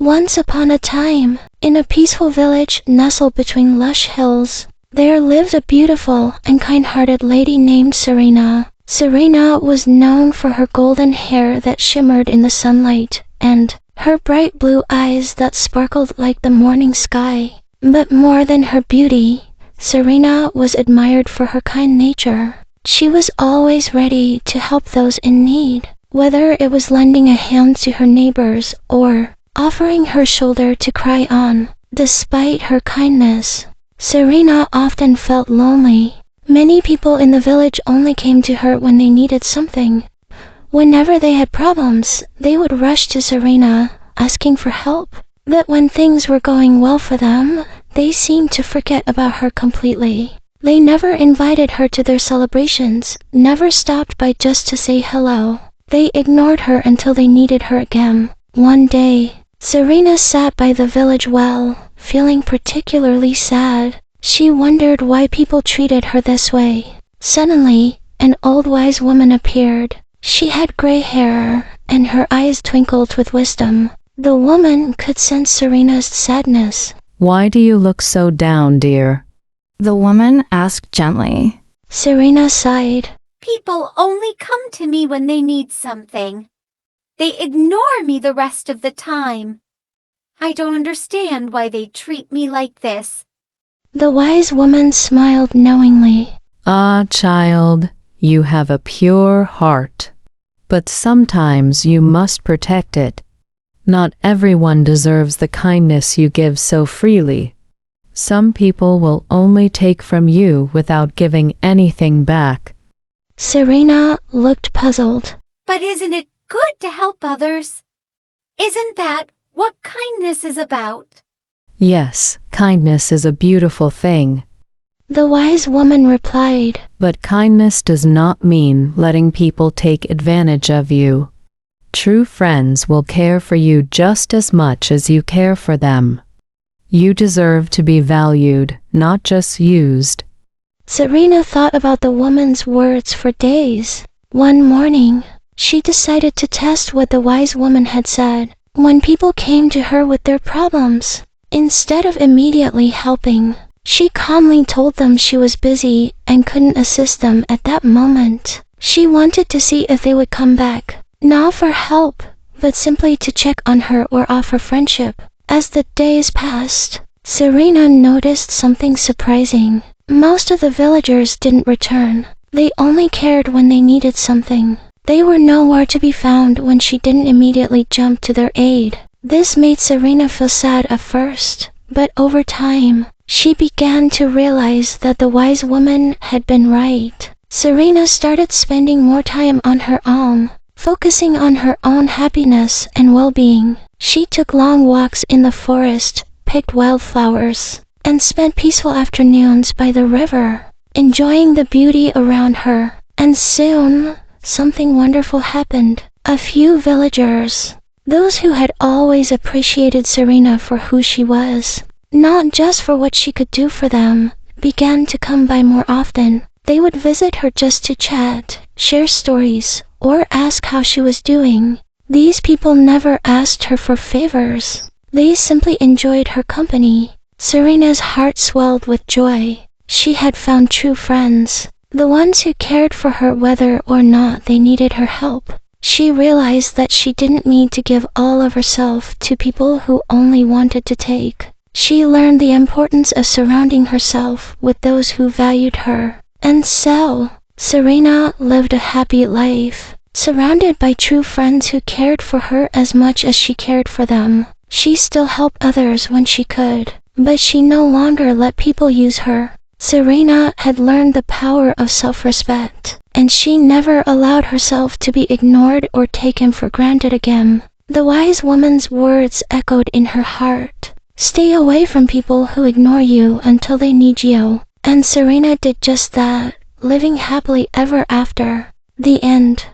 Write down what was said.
Once upon a time, in a peaceful village nestled between lush hills, there lived a beautiful and kind-hearted lady named Serena. Serena was known for her golden hair that shimmered in the sunlight, and her bright blue eyes that sparkled like the morning sky. But more than her beauty, Serena was admired for her kind nature. She was always ready to help those in need, whether it was lending a hand to her neighbors or offering her shoulder to cry on. Despite her kindness, Serena often felt lonely. Many people in the village only came to her when they needed something. Whenever they had problems, they would rush to Serena, asking for help. But when things were going well for them, they seemed to forget about her completely. They never invited her to their celebrations, never stopped by just to say hello. They ignored her until they needed her again. One day, Serena sat by the village well, feeling particularly sad. She wondered why people treated her this way. Suddenly, an old wise woman appeared. She had gray hair, and her eyes twinkled with wisdom. The woman could sense Serena's sadness. "Why do you look so down, dear?" the woman asked gently. Serena sighed. People only come to me when they need something. They ignore me the rest of the time. I don't understand why they treat me like this. The wise woman smiled knowingly. "Ah, child, you have a pure heart. But sometimes you must protect it. Not everyone deserves the kindness you give so freely. Some people will only take from you without giving anything back." Serena looked puzzled. But isn't it good to help others? Isn't that what kindness is about? Yes, kindness is a beautiful thing. The wise woman replied. But kindness does not mean letting people take advantage of you. True friends will care for you just as much as you care for them. You deserve to be valued, not just used. Serena thought about the woman's words for days. One morning, she decided to test what the wise woman had said. When people came to her with their problems, instead of immediately helping, she calmly told them she was busy and couldn't assist them at that moment. She wanted to see if they would come back, not for help, but simply to check on her or offer friendship. As the days passed, Serena noticed something surprising. Most of the villagers didn't return. They only cared when they needed something. They were nowhere to be found when she didn't immediately jump to their aid. This made Serena feel sad at first, but over time, she began to realize that the wise woman had been right. Serena started spending more time on her own, focusing on her own happiness and well-being. She took long walks in the forest, picked wildflowers, and spent peaceful afternoons by the river, enjoying the beauty around her. And soon, something wonderful happened. A few villagers, those who had always appreciated Serena for who she was, not just for what she could do for them, began to come by more often. They would visit her just to chat, share stories, or ask how she was doing. These people never asked her for favors. They simply enjoyed her company. Serena's heart swelled with joy. She had found true friends, the ones who cared for her whether or not they needed her help. She realized that she didn't need to give all of herself to people who only wanted to take. She learned the importance of surrounding herself with those who valued her. And so, Serena lived a happy life, surrounded by true friends who cared for her as much as she cared for them. She still helped others when she could, but she no longer let people use her. Serena had learned the power of self-respect, and she never allowed herself to be ignored or taken for granted again. The wise woman's words echoed in her heart. Stay away from people who ignore you until they need you. And Serena did just that, living happily ever after. The end.